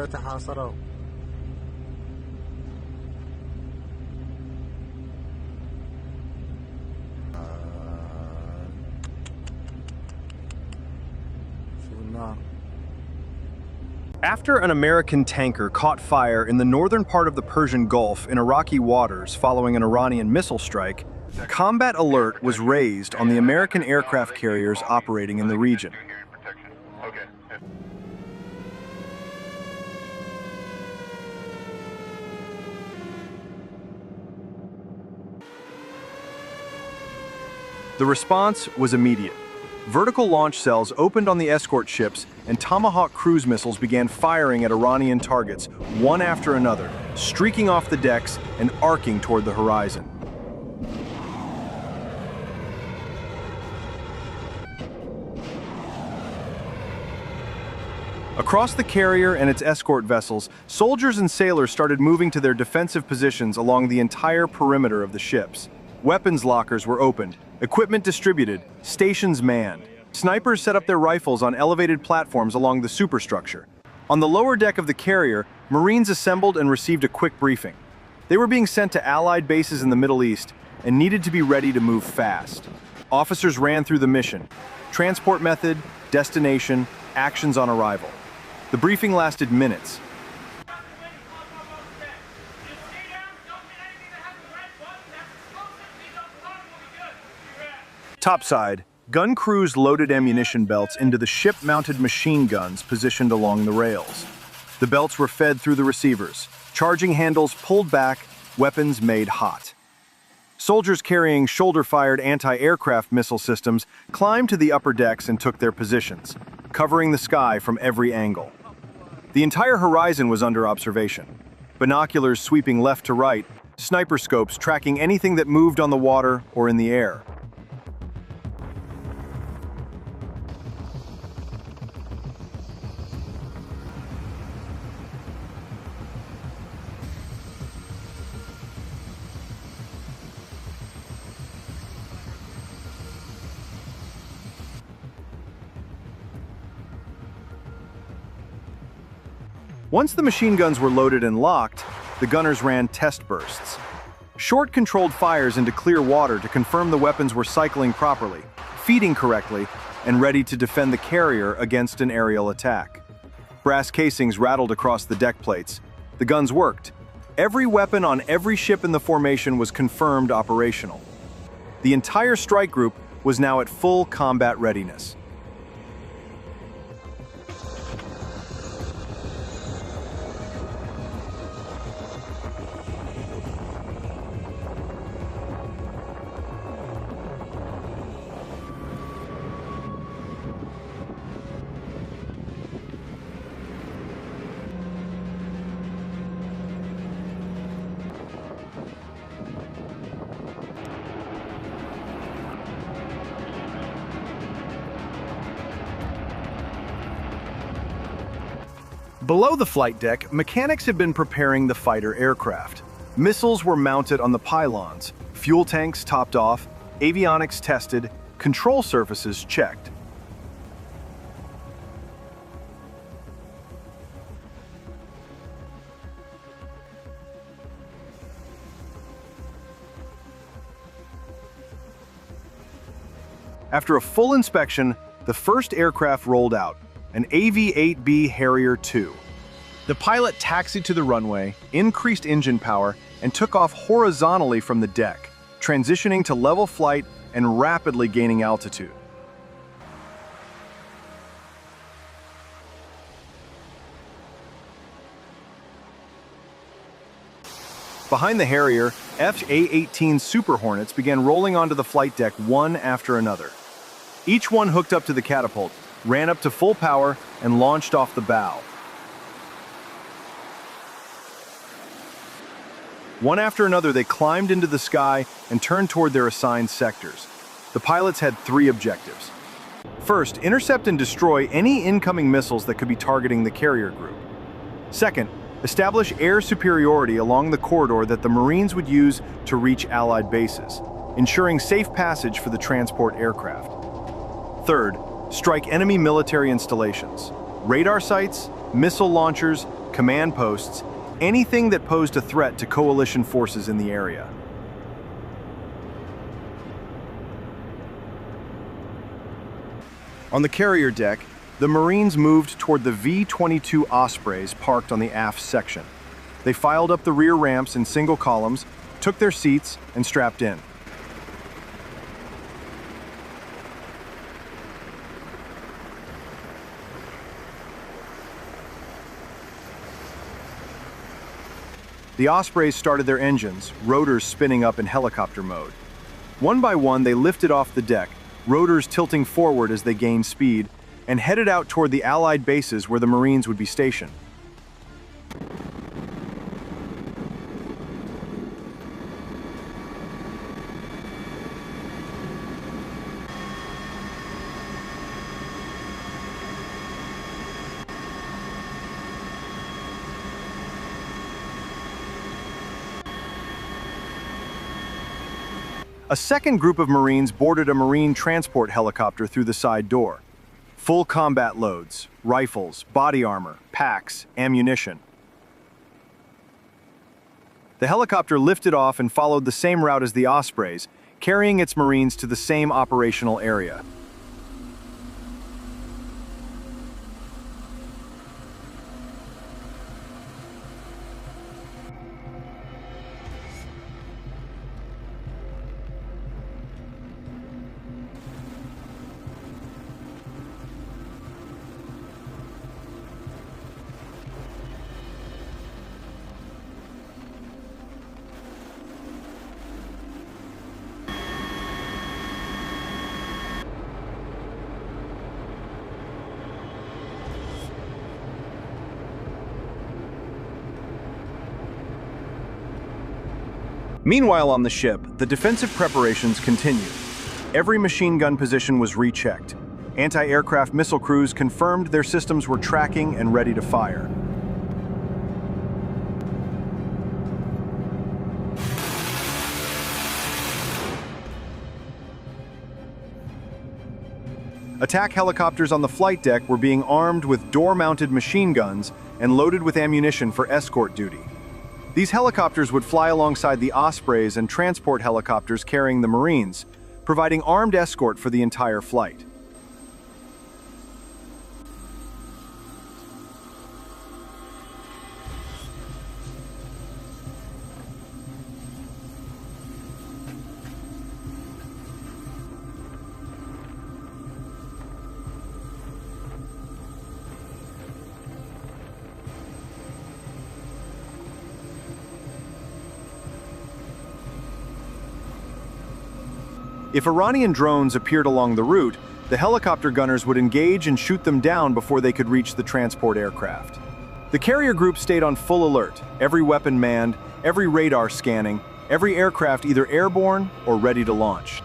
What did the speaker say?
يتحاصروا. After an American tanker caught fire in the northern part of the Persian Gulf in Iraqi waters following an Iranian missile strike, combat alert was raised on the American aircraft carriers operating in the region. The response was immediate. Vertical launch cells opened on the escort ships, and Tomahawk cruise missiles began firing at Iranian targets, one after another, streaking off the decks and arcing toward the horizon. Across the carrier and its escort vessels, soldiers and sailors started moving to their defensive positions along the entire perimeter of the ships. Weapons lockers were opened, equipment distributed, stations manned. Snipers set up their rifles on elevated platforms along the superstructure. On the lower deck of the carrier, Marines assembled and received a quick briefing. They were being sent to Allied bases in the Middle East and needed to be ready to move fast. Officers ran through the mission: transport method, destination, actions on arrival. The briefing lasted minutes. Topside, gun crews loaded ammunition belts into the ship-mounted machine guns positioned along the rails. The belts were fed through the receivers, charging handles pulled back, weapons made hot. Soldiers carrying shoulder-fired anti-aircraft missile systems climbed to the upper decks and took their positions, covering the sky from every angle. The entire horizon was under observation. Binoculars sweeping left to right, sniper scopes tracking anything that moved on the water or in the air. Once the machine guns were loaded and locked, the gunners ran test bursts. Short controlled fires into clear water to confirm the weapons were cycling properly, feeding correctly, and ready to defend the carrier against an aerial attack. Brass casings rattled across the deck plates. The guns worked. Every weapon on every ship in the formation was confirmed operational. The entire strike group was now at full combat readiness. Below the flight deck, mechanics had been preparing the fighter aircraft. Missiles were mounted on the pylons, fuel tanks topped off, avionics tested, control surfaces checked. After a full inspection, the first aircraft rolled out, an AV-8B Harrier II. The pilot taxied to the runway, increased engine power, and took off horizontally from the deck, transitioning to level flight and rapidly gaining altitude. Behind the Harrier, A-18 Super Hornets began rolling onto the flight deck one after another. Each one hooked up to the catapult, ran up to full power, and launched off the bow. One after another, they climbed into the sky and turned toward their assigned sectors. The pilots had three objectives. First, intercept and destroy any incoming missiles that could be targeting the carrier group. Second, establish air superiority along the corridor that the Marines would use to reach Allied bases, ensuring safe passage for the transport aircraft. Third, strike enemy military installations, radar sites, missile launchers, command posts, anything that posed a threat to coalition forces in the area. On the carrier deck, the Marines moved toward the V-22 Ospreys parked on the aft section. They filed up the rear ramps in single columns, took their seats, and strapped in. The Ospreys started their engines, rotors spinning up in helicopter mode. One by one, they lifted off the deck, rotors tilting forward as they gained speed, and headed out toward the Allied bases where the Marines would be stationed. A second group of Marines boarded a Marine transport helicopter through the side door. Full combat loads, rifles, body armor, packs, ammunition. The helicopter lifted off and followed the same route as the Ospreys, carrying its Marines to the same operational area. Meanwhile on the ship, the defensive preparations continued. Every machine gun position was rechecked. Anti-aircraft missile crews confirmed their systems were tracking and ready to fire. Attack helicopters on the flight deck were being armed with door-mounted machine guns and loaded with ammunition for escort duty. These helicopters would fly alongside the Ospreys and transport helicopters carrying the Marines, providing armed escort for the entire flight. If Iranian drones appeared along the route, the helicopter gunners would engage and shoot them down before they could reach the transport aircraft. The carrier group stayed on full alert, every weapon manned, every radar scanning, every aircraft either airborne or ready to launch.